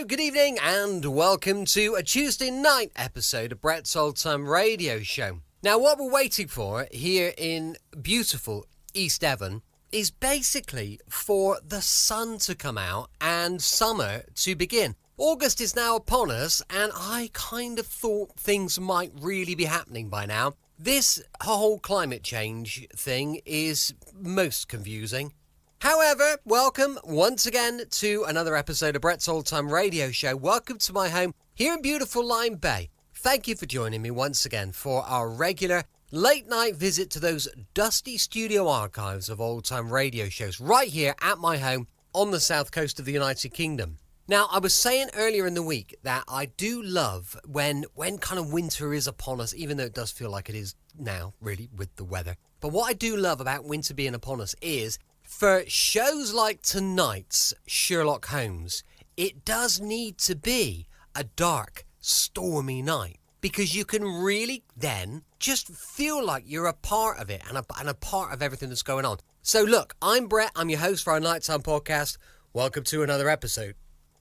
good evening and welcome to a Tuesday night episode of Brett's Old Time Radio Show. Now, what we're waiting for here in beautiful East Devon is basically for the sun to come out and summer to begin. August is now upon us, and I kind of thought things might really be happening by now. This whole climate change thing is most confusing. However, welcome once again to another episode of Brett's Old Time Radio Show. Welcome to my home here in beautiful Lyme Bay. Thank you for joining me once again for our regular late night visit to those dusty studio archives of old time radio shows right here at my home on the south coast of the United Kingdom. Now, I was saying earlier in the week that I do love when kind of winter is upon us, even though it does feel like it is now, really, with the weather. But what I do love about winter being upon us is, for shows like tonight's Sherlock Holmes, it does need to be a dark, stormy night. Because you can really then just feel like you're a part of it and a part of everything that's going on. So look, I'm Brett, I'm your host for our Nighttime podcast. Welcome to another episode.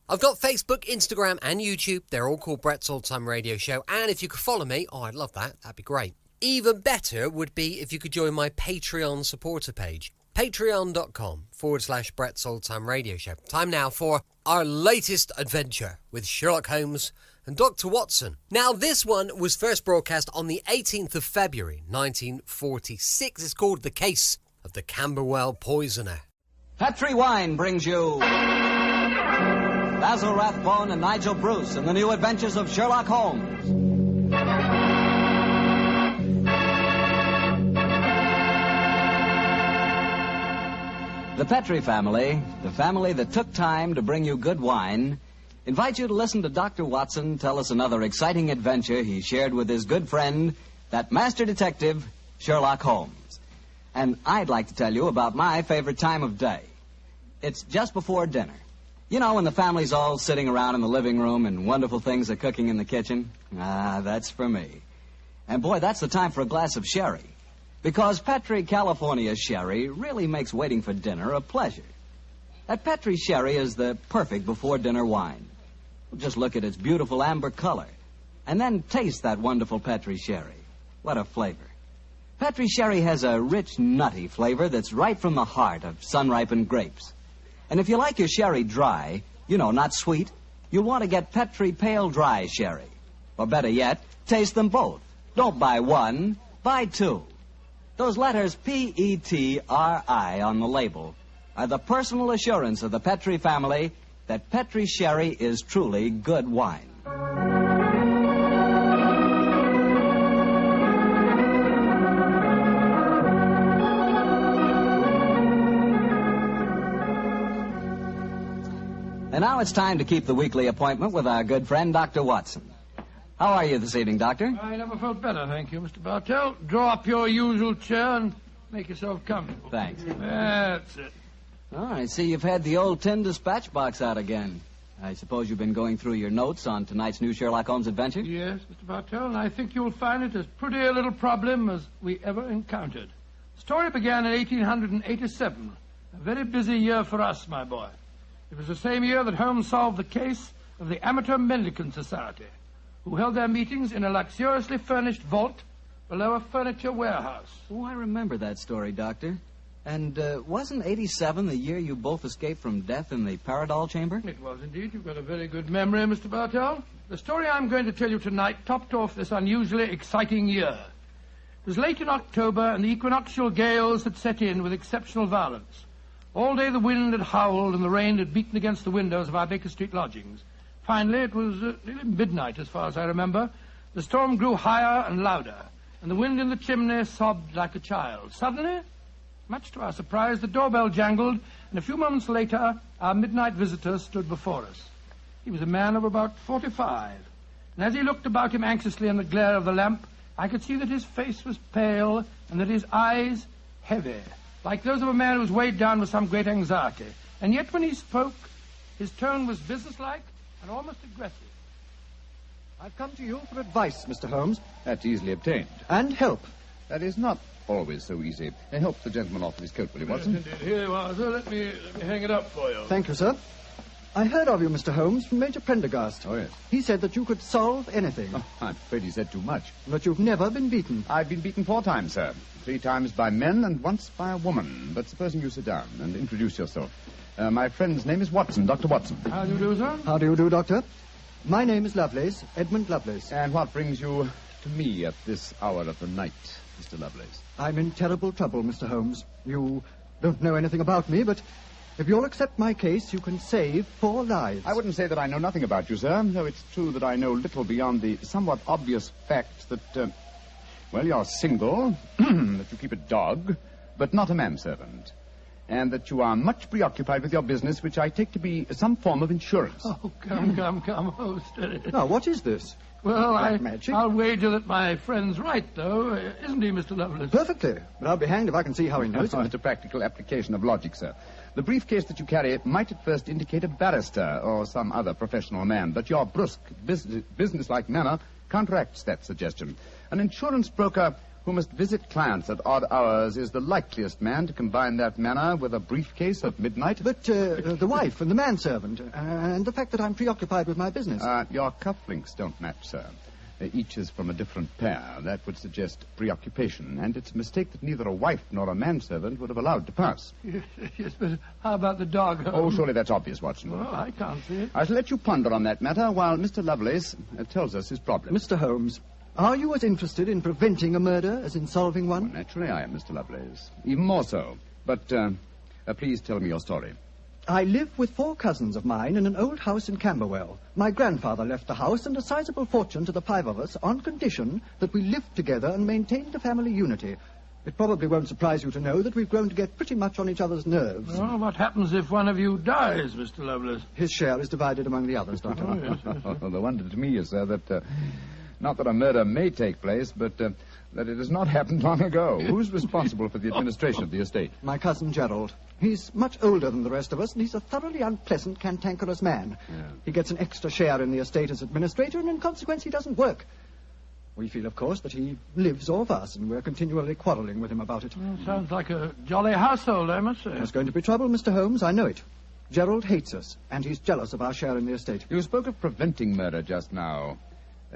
I've got Facebook, Instagram and YouTube. They're all called Brett's Old Time Radio Show. And if you could follow me, I'd love that. That'd be great. Even better would be if you could join my Patreon supporter page. Patreon.com/Brett's Old Time Radio Show. Time now for our latest adventure with Sherlock Holmes and Dr. Watson. Now, this one was first broadcast on the 18th of February, 1946. It's called The Case of the Camberwell Poisoner. Petri Wine brings you Basil Rathbone and Nigel Bruce in the new adventures of Sherlock Holmes. The Petri family, the family that took time to bring you good wine, invite you to listen to Dr. Watson tell us another exciting adventure he shared with his good friend, that master detective, Sherlock Holmes. And I'd like to tell you about my favorite time of day. It's just before dinner. You know, when the family's all sitting around in the living room and wonderful things are cooking in the kitchen? Ah, that's for me. And boy, that's the time for a glass of sherry. Because Petri California sherry really makes waiting for dinner a pleasure. That Petri sherry is the perfect before-dinner wine. Just look at its beautiful amber color. And then taste that wonderful Petri sherry. What a flavor. Petri sherry has a rich, nutty flavor that's right from the heart of sun-ripened grapes. And if you like your sherry dry, you know, not sweet, you'll want to get Petri Pale Dry Sherry. Or better yet, taste them both. Don't buy one, buy two. Those letters P-E-T-R-I on the label are the personal assurance of the Petri family that Petri sherry is truly good wine. And now it's time to keep the weekly appointment with our good friend, Dr. Watson. How are you this evening, Doctor? I never felt better, thank you, Mr. Bartell. Draw up your usual chair and make yourself comfortable. Thanks. That's it. Oh, I see you've had the old tin dispatch box out again. I suppose you've been going through your notes on tonight's new Sherlock Holmes adventure? Yes, Mr. Bartell, and I think you'll find it as pretty a little problem as we ever encountered. The story began in 1887. A very busy year for us, my boy. It was the same year that Holmes solved the case of the Amateur Mendicant Society, who held their meetings in a luxuriously furnished vault below a furniture warehouse. Oh, I remember that story, Doctor. And wasn't 87 the year you both escaped from death in the Paradol chamber? It was indeed. You've got a very good memory, Mr. Bartell. The story I'm going to tell you tonight topped off this unusually exciting year. It was late in October, and the equinoctial gales had set in with exceptional violence. All day the wind had howled and the rain had beaten against the windows of our Baker Street lodgings. Finally, it was nearly midnight, as far as I remember. The storm grew higher and louder, and the wind in the chimney sobbed like a child. Suddenly, much to our surprise, the doorbell jangled, and a few moments later, our midnight visitor stood before us. He was a man of about 45, and as he looked about him anxiously in the glare of the lamp, I could see that his face was pale and that his eyes heavy, like those of a man who was weighed down with some great anxiety. And yet when he spoke, his tone was businesslike and almost aggressive. I've come to you for advice, Mr. Holmes. That's easily obtained. And help. That is not always so easy. Help the gentleman off with his coat, will you, Watson? Yes, indeed. Here you are, sir. Let me hang it up for you. Thank you, sir. I heard of you, Mr. Holmes, from Major Prendergast. Oh, yes. He said that you could solve anything, Oh, I'm afraid he said too much. but you've never been beaten. I've been beaten 4 times, sir. 3 times by men and once by a woman. But supposing you sit down and introduce yourself. My friend's name is Watson, Dr. Watson. How do you do, sir? How do you do, Doctor? My name is Lovelace, Edmund Lovelace. And what brings you to me at this hour of the night, Mr. Lovelace? I'm in terrible trouble, Mr. Holmes. You don't know anything about me, but if you'll accept my case, you can save 4 lives. I wouldn't say that I know nothing about you, sir, though it's true that I know little beyond the somewhat obvious fact that, you're single, that you keep a dog, but not a manservant, and that you are much preoccupied with your business, which I take to be some form of insurance. Oh, come. Oh, steady. Now, what is this? Well, Black magic? I'll wager that my friend's right, though. Isn't he, Mr. Lovelace? Perfectly. But I'll be hanged if I can see how he knows It's it. a practical application of logic, sir. The briefcase that you carry might at first indicate a barrister or some other professional man, but your brusque, businesslike manner counteracts that suggestion. An insurance broker who must visit clients at odd hours is the likeliest man to combine that manner with a briefcase at midnight. But the wife and the manservant, and the fact that I'm preoccupied with my business. Your cufflinks don't match, sir. Each is from a different pair. That would suggest preoccupation, and it's a mistake that neither a wife nor a manservant would have allowed to pass. Yes, but how about the dog? Oh, surely that's obvious, Watson. Well, I can't see it. I shall let you ponder on that matter while Mr. Lovelace tells us his problem. Mr. Holmes, are you as interested in preventing a murder as in solving one? Naturally, I am, Mr. Lovelace. Even more so. But please tell me your story. I live with 4 cousins of mine in an old house in Camberwell. My grandfather left the house and a sizable fortune to the 5 of us on condition that we lived together and maintained a family unity. It probably won't surprise you to know that we've grown to get pretty much on each other's nerves. Well, what happens if one of you dies, Mr. Lovelace? His share is divided among the others, Doctor. Oh, yes. The wonder to me is, sir, that not that a murder may take place, but that it has not happened long ago. Who's responsible for the administration of the estate? My cousin Gerald. He's much older than the rest of us, and he's a thoroughly unpleasant, cantankerous man. Yeah. He gets an extra share in the estate as administrator, and in consequence he doesn't work. We feel, of course, that he lives off us, and we're continually quarrelling with him about it. Well, sounds like a jolly household, I must say. There's going to be trouble, Mr. Holmes, I know it. Gerald hates us, and he's jealous of our share in the estate. You spoke of preventing murder just now.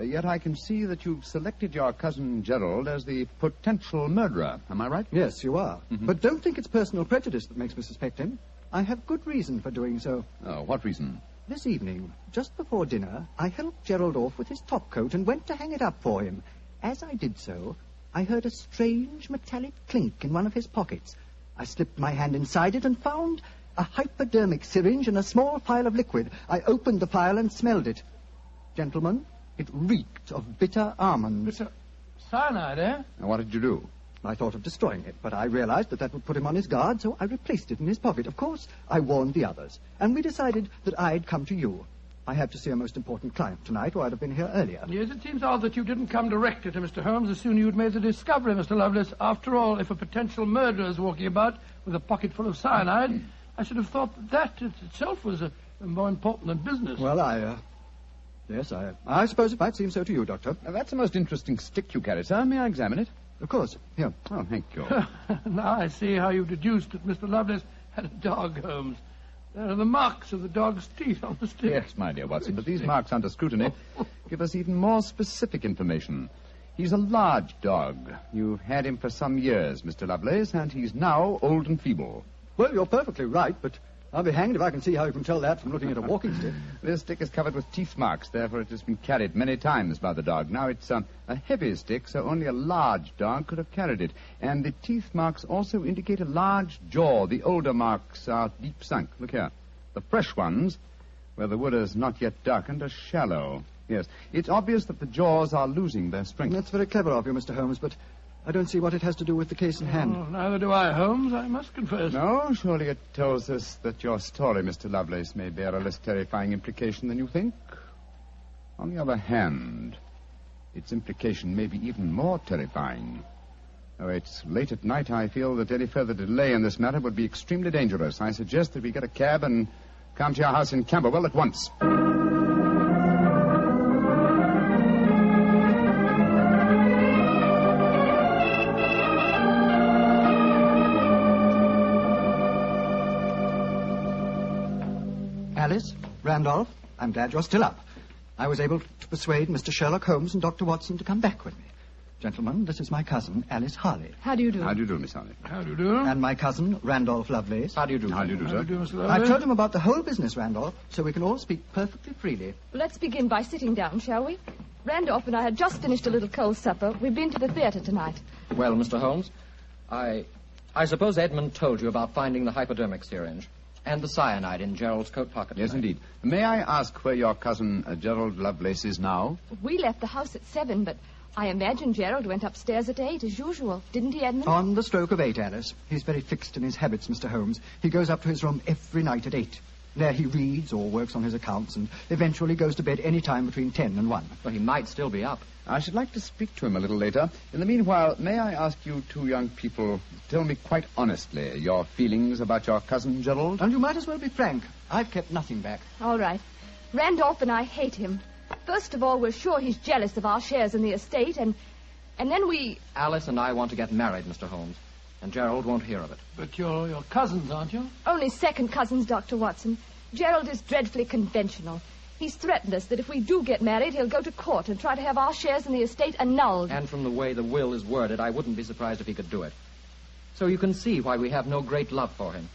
Yet I can see that you've selected your cousin Gerald as the potential murderer. Am I right? Yes, you are. Mm-hmm. But don't think it's personal prejudice that makes me suspect him. I have good reason for doing so. Oh, what reason? This evening, just before dinner, I helped Gerald off with his topcoat and went to hang it up for him. As I did so, I heard a strange metallic clink in one of his pockets. I slipped my hand inside it and found a hypodermic syringe and a small phial of liquid. I opened the phial and smelled it. Gentlemen, it reeked of bitter almonds. Bitter cyanide, eh? And what did you do? I thought of destroying it, but I realized that would put him on his guard, so I replaced it in his pocket. Of course, I warned the others, and we decided that I'd come to you. I have to see a most important client tonight, or I'd have been here earlier. Yes, it seems odd that you didn't come directly to Mr. Holmes as soon as you'd made the discovery, Mr. Lovelace. After all, if a potential murderer is walking about with a pocket full of cyanide, I should have thought that itself was more important than business. Well, Yes, I suppose it might seem so to you, Doctor. Now, that's a most interesting stick you carry, sir. May I examine it? Of course. Here. Oh, thank you. Now I see how you deduced that Mr. Lovelace had a dog, Holmes. There are the marks of the dog's teeth on the stick. Yes, my dear Watson, but these marks under scrutiny give us even more specific information. He's a large dog. You've had him for some years, Mr. Lovelace, and he's now old and feeble. Well, you're perfectly right, but I'll be hanged if I can see how you can tell that from looking at a walking stick. This stick is covered with teeth marks, therefore it has been carried many times by the dog. Now, it's a heavy stick, so only a large dog could have carried it. And the teeth marks also indicate a large jaw. The older marks are deep sunk. Look here. The fresh ones, where the wood is not yet darkened, are shallow. Yes, it's obvious that the jaws are losing their strength. That's very clever of you, Mr. Holmes, but I don't see what it has to do with the case in hand. Oh, neither do I, Holmes, I must confess. No, surely it tells us that your story, Mr. Lovelace, may bear a less terrifying implication than you think. On the other hand, its implication may be even more terrifying. Though it's late at night, I feel that any further delay in this matter would be extremely dangerous. I suggest that we get a cab and come to your house in Camberwell at once. Alice, Randolph, I'm glad you're still up. I was able to persuade Mr. Sherlock Holmes and Dr. Watson to come back with me. Gentlemen, this is my cousin, Alice Harley. How do you do? How do you do, Miss Harley? How do you do? And my cousin, Randolph Lovelace. How do you do? How do you do, How sir? do you do, Mr. I've Lovelace? told him about the whole business, Randolph, so we can all speak perfectly freely. Let's begin by sitting down, shall we? Randolph and I had just finished a little cold supper. We've been to the theatre tonight. Well, Mr. Holmes, I suppose Edmund told you about finding the hypodermic syringe and the cyanide in Gerald's coat pocket. Yes, tonight. indeed. May I ask where your cousin Gerald Lovelace is now? We left the house at 7, but I imagine Gerald went upstairs at 8, as usual. Didn't he, Edmund? On the stroke of 8, Alice. He's very fixed in his habits, Mr. Holmes. He goes up to his room every night at 8. There he reads or works on his accounts and eventually goes to bed any time between 10 and 1. Well, he might still be up. I should like to speak to him a little later. In the meanwhile, may I ask you two young people to tell me quite honestly your feelings about your cousin Gerald? And you might as well be frank. I've kept nothing back. All right. Randolph and I hate him. First of all, we're sure he's jealous of our shares in the estate, and then we... Alice and I want to get married, Mr. Holmes, and Gerald won't hear of it. But you're cousins, aren't you? Only second cousins, Dr. Watson. Gerald is dreadfully conventional. He's threatened us that if we do get married, he'll go to court and try to have our shares in the estate annulled. And from the way the will is worded, I wouldn't be surprised if he could do it. So you can see why we have no great love for him,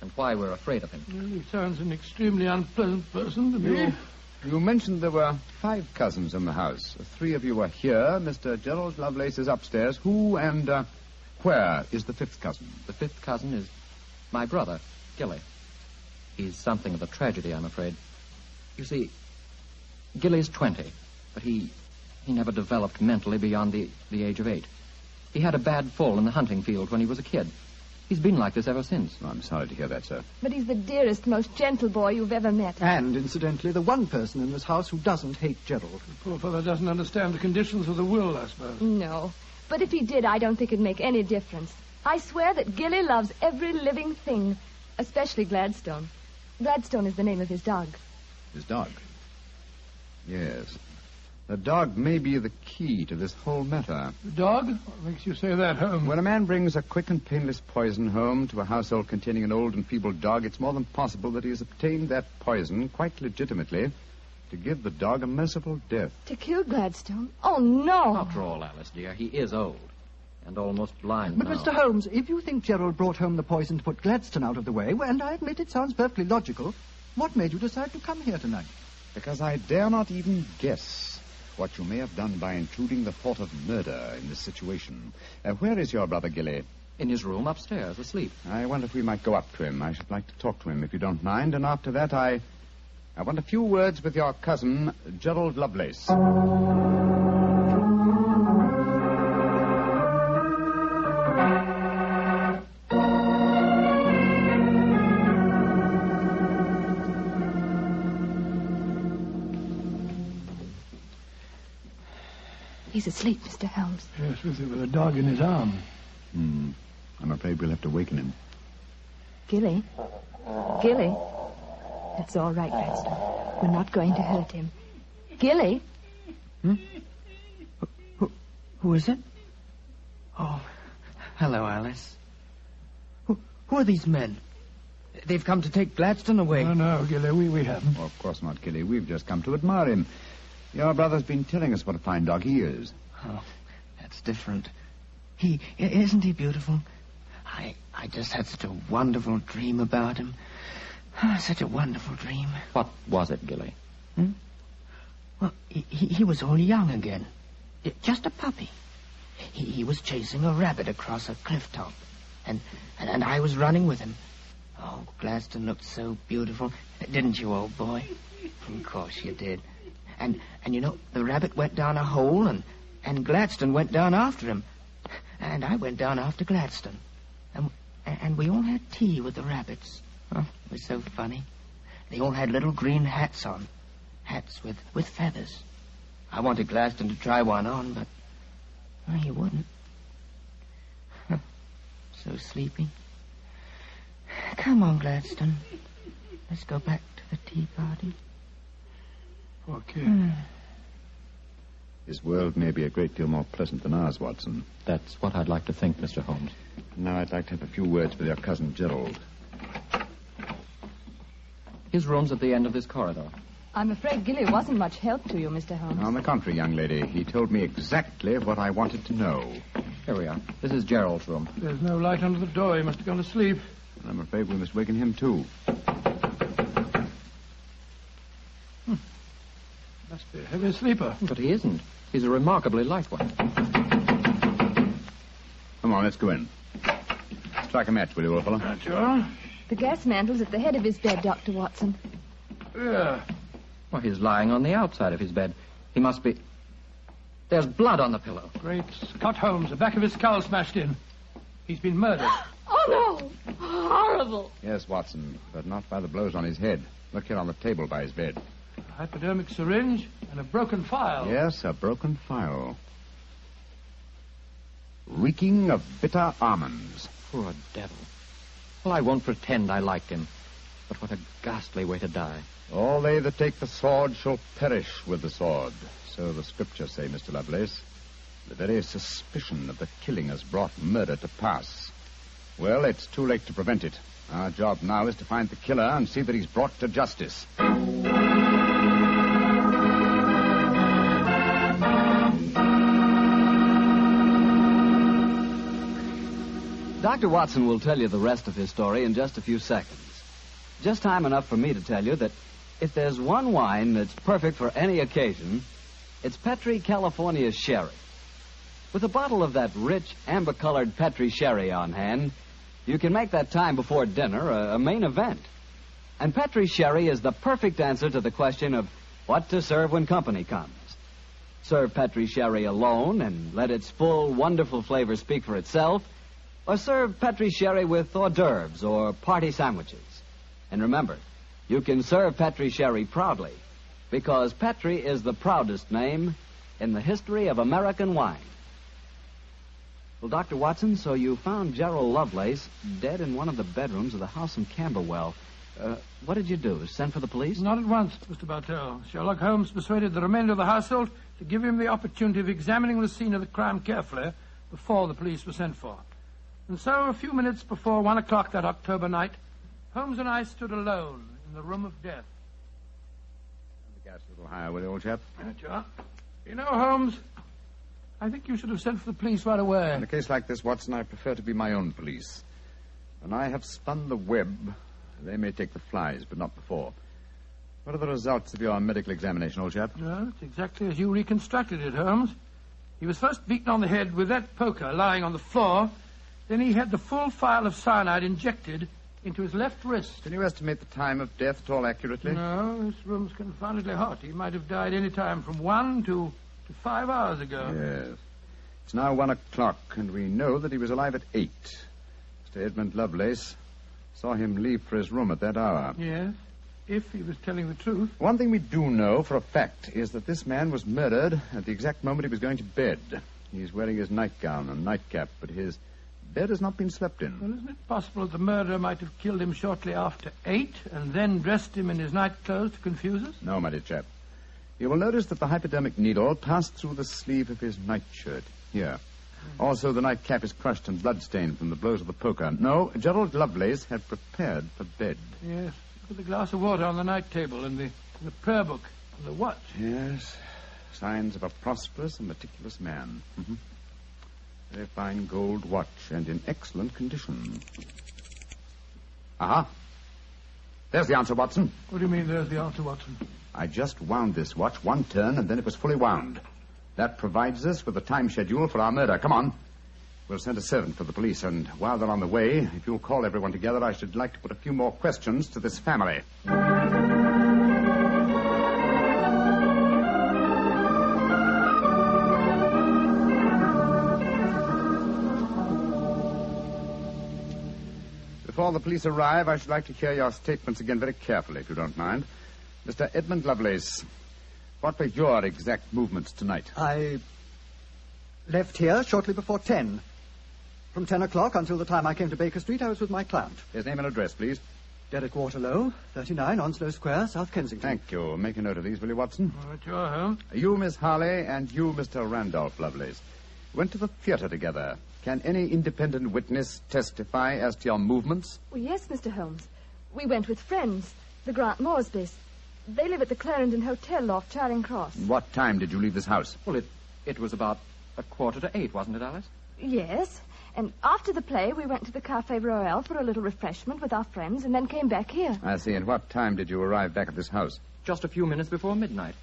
and why we're afraid of him. Well, he sounds an extremely unpleasant person to me. You mentioned there were 5 cousins in the house. 3 of you are here. Mr. Gerald Lovelace is upstairs. Who and where is the 5th cousin? The 5th cousin is my brother, Gilly. He's something of a tragedy, I'm afraid. You see, Gilly's 20, but he never developed mentally beyond the age of 8. He had a bad fall in the hunting field when he was a kid. He's been like this ever since. Oh, I'm sorry to hear that, sir. But he's the dearest, most gentle boy you've ever met. And, incidentally, the one person in this house who doesn't hate Gerald. The poor fellow doesn't understand the conditions of the will, I suppose. No. But if he did, I don't think it'd make any difference. I swear that Gilly loves every living thing, especially Gladstone. Gladstone is the name of his dog. His dog? Yes. The dog may be the key to this whole matter. The dog? What makes you say that, Holmes? When a man brings a quick and painless poison home to a household containing an old and feeble dog, it's more than possible that he has obtained that poison, quite legitimately, to give the dog a merciful death. To kill Gladstone? Oh, no. After all, Alice, dear, he is old and almost blind But, now. Mr. Holmes, if you think Gerald brought home the poison to put Gladstone out of the way, well, and I admit it sounds perfectly logical, what made you decide to come here tonight? Because I dare not even guess what you may have done by intruding the thought of murder in this situation. Where is your brother Gilly? In his room upstairs, asleep. I wonder if we might go up to him. I should like to talk to him, if you don't mind. And after that, I want a few words with your cousin, Gerald Lovelace. He's asleep, Mr. Holmes. Yes, with a dog in his arm. I'm afraid we'll have to waken him. Gilly? Gilly? That's all right, Gladstone. We're not going to hurt him. Gilly? Who is it? Oh, hello, Alice. Who are these men? They've come to take Gladstone away. No, Gilly, we haven't. Oh, of course not, Gilly. We've just come to admire him. Your brother's been telling us what a fine dog he is. Oh, that's different. Isn't he beautiful? I just had such a wonderful dream about him. Such a wonderful dream. What was it, Gilly? Well, he was all young again. Just a puppy. He was chasing a rabbit across a cliff top. And I was running with him. Oh, Gladstone looked so beautiful. Didn't you, old boy? Of course you did. And you know, the rabbit went down a hole, and Gladstone went down after him. And I went down after Gladstone. And we all had tea with the rabbits. Oh, it was so funny. They all had little green hats on. Hats with feathers. I wanted Gladstone to try one on, but he wouldn't. So sleepy. Come on, Gladstone. Let's go back to the tea party. Okay. His world may be a great deal more pleasant than ours, Watson. That's what I'd like to think, Mr. Holmes. Now I'd like to have a few words with your cousin Gerald. His room's at the end of this corridor. I'm afraid Gilly wasn't much help to you, Mr. Holmes. On the contrary, young lady, he told me exactly what I wanted to know. Here we are. This is Gerald's room. There's no light under the door. He must have gone to sleep. I'm afraid we must waken him, too. Must be a heavy sleeper. But he isn't. He's a remarkably light one. Come on, let's go in. Strike a match, will you, old fellow? Right you are. The gas mantel's at the head of his bed, Dr. Watson. Yeah. Well, he's lying on the outside of his bed. He must be... There's blood on the pillow. Great Scott, Holmes. The back of his skull smashed in. He's been murdered. Oh, no! Horrible! Yes, Watson, but not by the blows on his head. Look here on the table by his bed. A hypodermic syringe and a broken file. Yes, a broken file. Reeking of bitter almonds. Poor devil. Well, I won't pretend I liked him. But what a ghastly way to die. All they that take the sword shall perish with the sword. So the scriptures say, Mr. Lovelace. The very suspicion of the killing has brought murder to pass. Well, it's too late to prevent it. Our job now is to find the killer and see that he's brought to justice. Dr. Watson will tell you the rest of his story in just a few seconds. Just time enough for me to tell you that if there's one wine that's perfect for any occasion, it's Petri California Sherry. With a bottle of that rich, amber-colored Petri Sherry on hand, you can make that time before dinner a main event. And Petri Sherry is the perfect answer to the question of what to serve when company comes. Serve Petri Sherry alone and let its full, wonderful flavor speak for itself, or serve Petri Sherry with hors d'oeuvres or party sandwiches. And remember, you can serve Petri Sherry proudly, because Petri is the proudest name in the history of American wine. Well, Dr. Watson, so you found Gerald Lovelace dead in one of the bedrooms of the house in Camberwell. What did you do? Send for the police? Not at once, Mr. Bartell. Sherlock Holmes persuaded the remainder of the household to give him the opportunity of examining the scene of the crime carefully before the police were sent for. And so, a few minutes before 1 o'clock that October night, Holmes and I stood alone in the room of death. Turn the gas a little higher, will you, old chap? Right you are. You know, Holmes, I think you should have sent for the police right away. In a case like this, Watson, I prefer to be my own police. When I have spun the web, they may take the flies, but not before. What are the results of your medical examination, old chap? Well, it's exactly as you reconstructed it, Holmes. He was first beaten on the head with that poker lying on the floor. Then he had the full phial of cyanide injected into his left wrist. Can you estimate the time of death at all accurately? No, this room's confoundedly hot. He might have died any time from 1 to 5 hours ago. Yes. It's now 1 o'clock, and we know that he was alive at 8. Mr. Edmund Lovelace saw him leave for his room at that hour. Yes, if he was telling the truth. One thing we do know for a fact is that this man was murdered at the exact moment he was going to bed. He's wearing his nightgown and nightcap, but his bed has not been slept in. Well, isn't it possible that the murderer might have killed him shortly after 8 and then dressed him in his nightclothes to confuse us? No, my dear chap. You will notice that the hypodermic needle passed through the sleeve of his nightshirt. Here. Also, the nightcap is crushed and bloodstained from the blows of the poker. No, Gerald Lovelace had prepared for bed. Yes. Look at the glass of water on the night table and the prayer book and the watch. Yes. Signs of a prosperous and meticulous man. Mm-hmm. Very fine gold watch and in excellent condition. Aha. There's the answer, Watson. What do you mean there's the answer, Watson? I just wound this watch one turn, and then it was fully wound. That provides us with a time schedule for our murder. Come on. We'll send a servant for the police, and while they're on the way, if you'll call everyone together, I should like to put a few more questions to this family. Before the police arrive, I should like to hear your statements again very carefully, if you don't mind. Mr. Edmund Lovelace, what were your exact movements tonight? I left here shortly before 10. From 10 o'clock until the time I came to Baker Street, I was with my client. His name and address, please. Derek Waterlow, 39 Onslow Square, South Kensington. Thank you. Make a note of these, will you, Watson? All right, you are, Holmes. You, Miss Harley, and you, Mr. Randolph Lovelace, went to the theater together. Can any independent witness testify as to your movements? Well, yes, Mr. Holmes. We went with friends. The Grant Moresbys. They live at the Clarendon Hotel off Charing Cross. What time did you leave this house? Well, it was about 7:45, wasn't it, Alice? Yes. And after the play, we went to the Café Royal for a little refreshment with our friends and then came back here. I see. And what time did you arrive back at this house? Just a few minutes before midnight.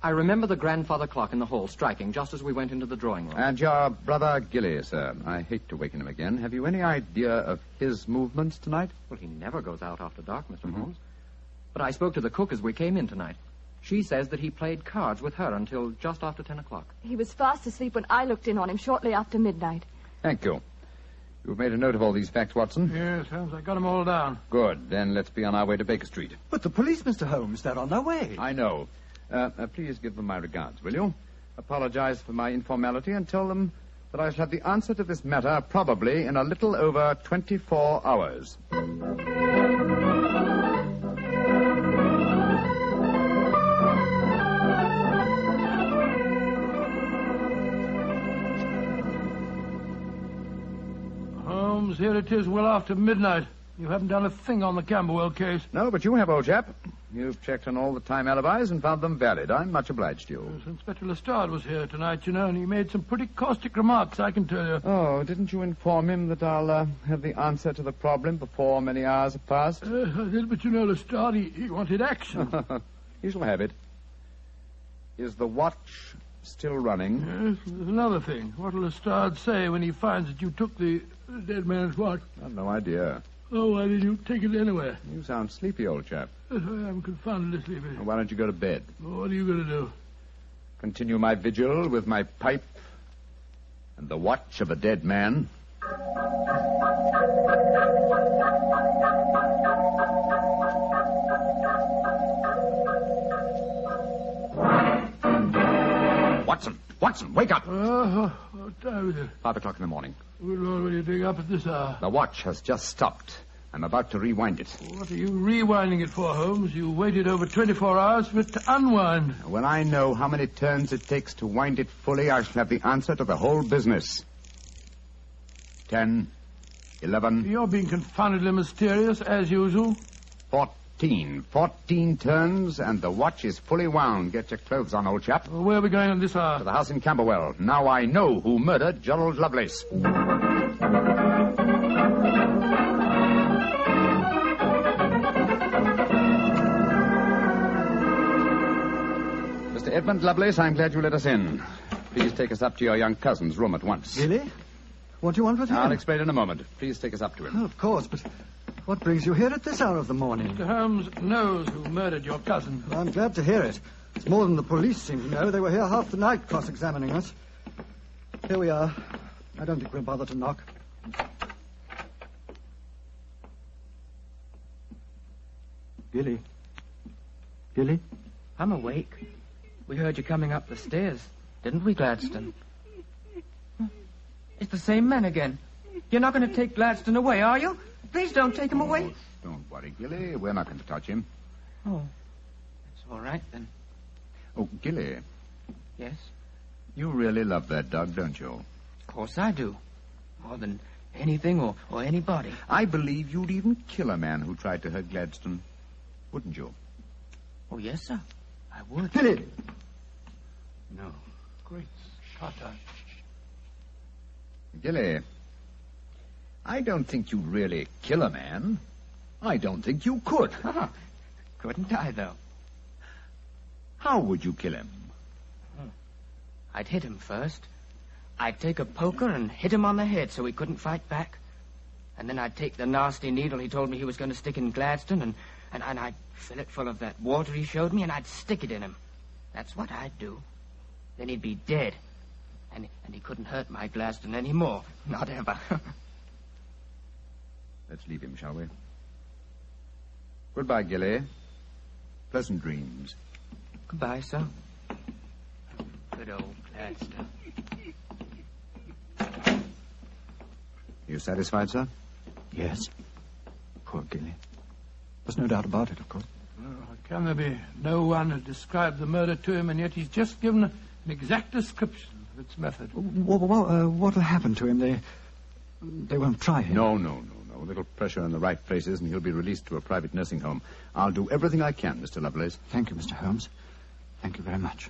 I remember the grandfather clock in the hall striking just as we went into the drawing room. And your brother Gilly, sir. I hate to waken him again. Have you any idea of his movements tonight? Well, he never goes out after dark, Mr. Holmes. But I spoke to the cook as we came in tonight. She says that he played cards with her until just after 10 o'clock. He was fast asleep when I looked in on him shortly after midnight. Thank you. You've made a note of all these facts, Watson? Yes, Holmes, I got them all down. Good. Then let's be on our way to Baker Street. But the police, Mr. Holmes, they're on their way. I know. Please give them my regards, will you? Apologize for my informality and tell them that I shall have the answer to this matter probably in a little over 24 hours. Holmes, here it is well after midnight. You haven't done a thing on the Camberwell case. No, but you have, old chap. You've checked on all the time alibis and found them valid. I'm much obliged to you. Inspector Lestrade was here tonight, you know, and he made some pretty caustic remarks, I can tell you. Oh, didn't you inform him that I'll have the answer to the problem before many hours have passed? I did, but you know, Lestrade, he wanted action. He shall have it. Is the watch still running? Yes, there's another thing. What'll Lestrade say when he finds that you took the dead man's watch? I've no idea. Oh, why did you take it anyway? You sound sleepy, old chap. Yes, I am confoundedly sleepy. Well, why don't you go to bed? Oh, what are you going to do? Continue my vigil with my pipe and the watch of a dead man. Watson, wake up! What time is it? 5 o'clock in the morning. Good Lord, what are you doing up at this hour? The watch has just stopped. I'm about to rewind it. What are you rewinding it for, Holmes? You waited over 24 hours for it to unwind. When I know how many turns it takes to wind it fully, I shall have the answer to the whole business. 10, 11... You're being confoundedly mysterious, as usual. 14 turns, and the watch is fully wound. Get your clothes on, old chap. Well, where are we going on this hour? To the house in Camberwell. Now I know who murdered Gerald Lovelace. Mr. Edmund Lovelace, I'm glad you let us in. Please take us up to your young cousin's room at once. Really? What do you want with him? I'll explain in a moment. Please take us up to him. Oh, of course, but what brings you here at this hour of the morning? Mr. Holmes knows who murdered your cousin. Well, I'm glad to hear it. It's more than the police seem to know. They were here half the night cross-examining us. Here we are. I don't think we'll bother to knock. Gilly? Gilly? I'm awake. We heard you coming up the stairs, didn't we, Gladstone? It's the same man again. You're not going to take Gladstone away, are you? Please don't take him away. Don't worry, Gilly. We're not going to touch him. Oh, that's all right, then. Oh, Gilly, Yes, you really love that dog, don't you? of course I do. More than anything or anybody. I believe you'd even kill a man who tried to hurt Gladstone. Wouldn't you? Oh, yes, sir. I would. Gilly! No. Great Scott. Gilly, I don't think you'd really kill a man. I don't think you could. Couldn't I, though? How would you kill him? I'd hit him first. I'd take a poker and hit him on the head so he couldn't fight back. And then I'd take the nasty needle he told me he was going to stick in Gladstone, and I'd fill it full of that water he showed me, and I'd stick it in him. That's what I'd do. Then he'd be dead. And he couldn't hurt my Gladstone anymore. Not ever. Let's leave him, shall we? Goodbye, Gilly. Pleasant dreams. Goodbye, sir. Good old Gladstone. You satisfied, sir? Yes. Poor Gilly. There's no doubt about it, of course. Can there be no one who described the murder to him, and yet he's just given an exact description of its method? What'll happen to him? They won't try him. No. A little pressure in the right places, and he'll be released to a private nursing home. I'll do everything I can, Mr. Lovelace. Thank you, Mr. Holmes. Thank you very much.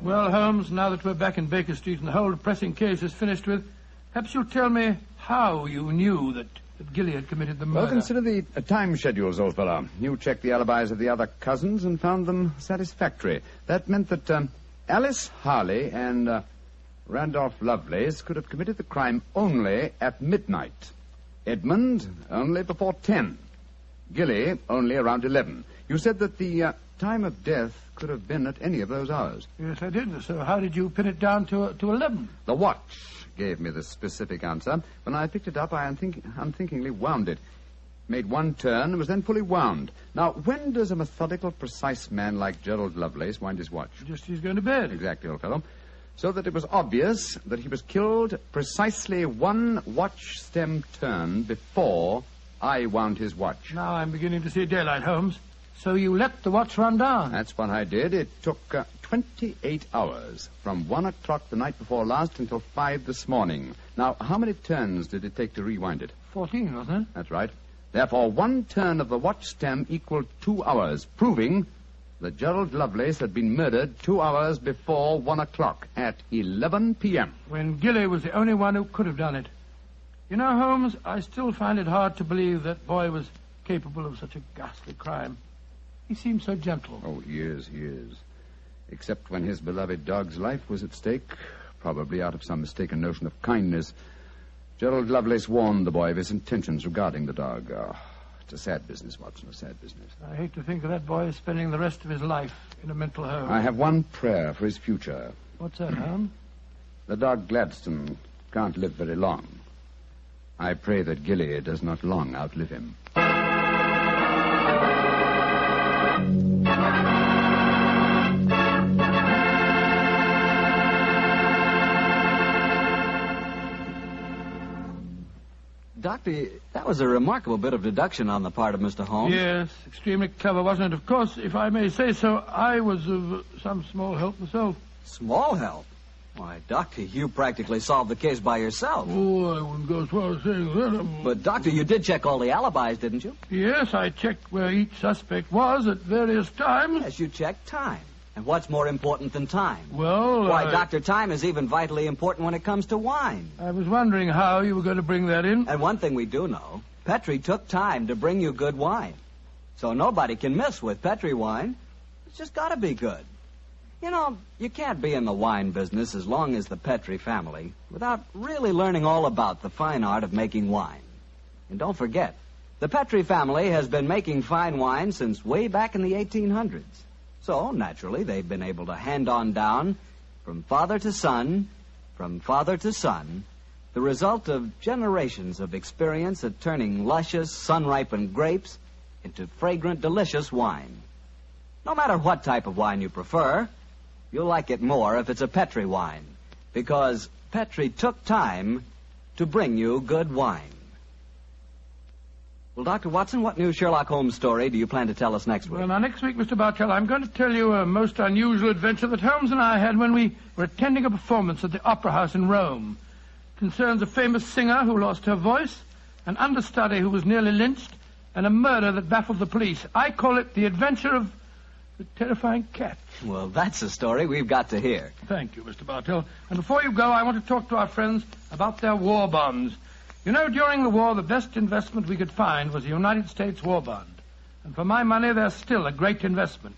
Well, Holmes, now that we're back in Baker Street and the whole depressing case is finished with, perhaps you'll tell me how you knew that Gilly had committed the murder. Well, consider the time schedules, old fellow. You checked the alibis of the other cousins and found them satisfactory. That meant that Alice Harley and Randolph Lovelace could have committed the crime only at midnight. Edmund only before 10. Gilly only around 11. You said that the time of death could have been at any of those hours. Yes, I did. So how did you pin it down to 11? The watch gave me the specific answer. When I picked it up, I unthinkingly wound it. Made one turn and was then fully wound. Now, when does a methodical, precise man like Gerald Lovelace wind his watch? Just as he's going to bed. Exactly, old fellow. So that it was obvious that he was killed precisely one watch stem turn before I wound his watch. Now I'm beginning to see daylight, Holmes. So you let the watch run down? That's what I did. It took 28 hours, from 1 o'clock the night before last until 5 this morning. Now, how many turns did it take to rewind it? 14, wasn't it? That's right. Therefore, one turn of the watch stem equaled 2 hours, proving that Gerald Lovelace had been murdered 2 hours before 1 o'clock at 11 p.m. When Gilly was the only one who could have done it. You know, Holmes, I still find it hard to believe that boy was capable of such a ghastly crime. He seemed so gentle. Oh, he is. Except when his beloved dog's life was at stake, probably out of some mistaken notion of kindness. Gerald Lovelace warned the boy of his intentions regarding the dog. Oh, it's a sad business, Watson, a sad business. I hate to think of that boy spending the rest of his life in a mental home. I have one prayer for his future. What's that, Holmes? The dog Gladstone can't live very long. I pray that Gilly does not long outlive him. Doctor, that was a remarkable bit of deduction on the part of Mr. Holmes. Yes, extremely clever, wasn't it? Of course, if I may say so, I was of some small help myself. Small help? Why, Doctor, you practically solved the case by yourself. Oh, I wouldn't go as far as saying that. But, Doctor, you did check all the alibis, didn't you? Yes, I checked where each suspect was at various times. Yes, you checked time. And what's more important than time? Well, Why, Doctor, time is even vitally important when it comes to wine. I was wondering how you were going to bring that in. And one thing we do know, Petrie took time to bring you good wine. So nobody can miss with Petrie wine. It's just got to be good. You know, you can't be in the wine business as long as the Petrie family without really learning all about the fine art of making wine. And don't forget, the Petrie family has been making fine wine since way back in the 1800s. So, naturally, they've been able to hand on down, from father to son, the result of generations of experience at turning luscious, sun-ripened grapes into fragrant, delicious wine. No matter what type of wine you prefer, you'll like it more if it's a Petrie wine, because Petrie took time to bring you good wine. Well, Dr. Watson, what new Sherlock Holmes story do you plan to tell us next week? Well, now, next week, Mr. Bartell, I'm going to tell you a most unusual adventure that Holmes and I had when we were attending a performance at the Opera House in Rome. It concerns a famous singer who lost her voice, an understudy who was nearly lynched, and a murder that baffled the police. I call it The Adventure of the Terrifying Cat. Well, that's a story we've got to hear. Thank you, Mr. Bartell. And before you go, I want to talk to our friends about their war bonds. You know, during the war, the best investment we could find was a United States war bond. And for my money, they're still a great investment.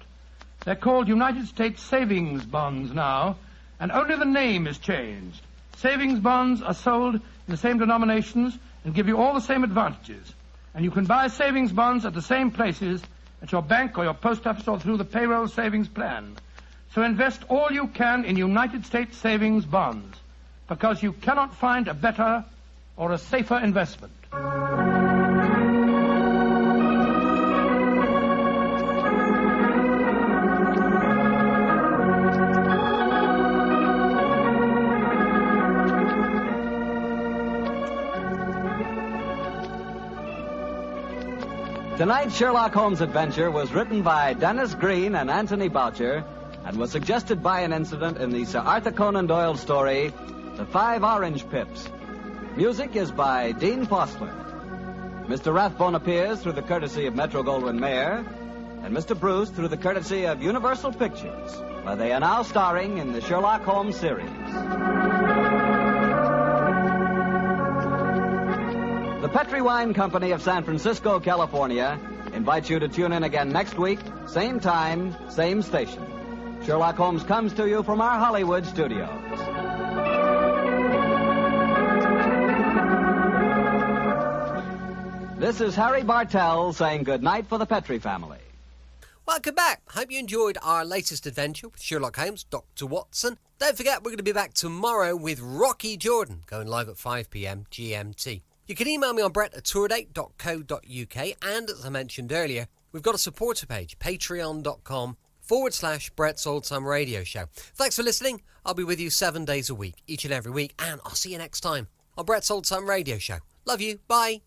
They're called United States savings bonds now, and only the name is changed. Savings bonds are sold in the same denominations and give you all the same advantages. And you can buy savings bonds at the same places, at your bank or your post office or through the payroll savings plan. So invest all you can in United States savings bonds, because you cannot find a better or a safer investment. Tonight's Sherlock Holmes adventure was written by Dennis Green and Anthony Boucher and was suggested by an incident in the Sir Arthur Conan Doyle story, The 5 Orange Pips. Music is by Dean Fossler. Mr. Rathbone appears through the courtesy of Metro-Goldwyn-Mayer, and Mr. Bruce through the courtesy of Universal Pictures, where they are now starring in the Sherlock Holmes series. The Petri Wine Company of San Francisco, California, invites you to tune in again next week, same time, same station. Sherlock Holmes comes to you from our Hollywood studios. This is Harry Bartell saying good night for the Petri family. Welcome back. Hope you enjoyed our latest adventure with Sherlock Holmes, Dr. Watson. Don't forget, we're going to be back tomorrow with Rocky Jordan, going live at 5 p.m. GMT. You can email me on brett@tourdate.co.uk, and as I mentioned earlier, we've got a supporter page, patreon.com/Brett's Old Time Radio Show. Thanks for listening. I'll be with you 7 days a week, each and every week, and I'll see you next time on Brett's Old Time Radio Show. Love you. Bye.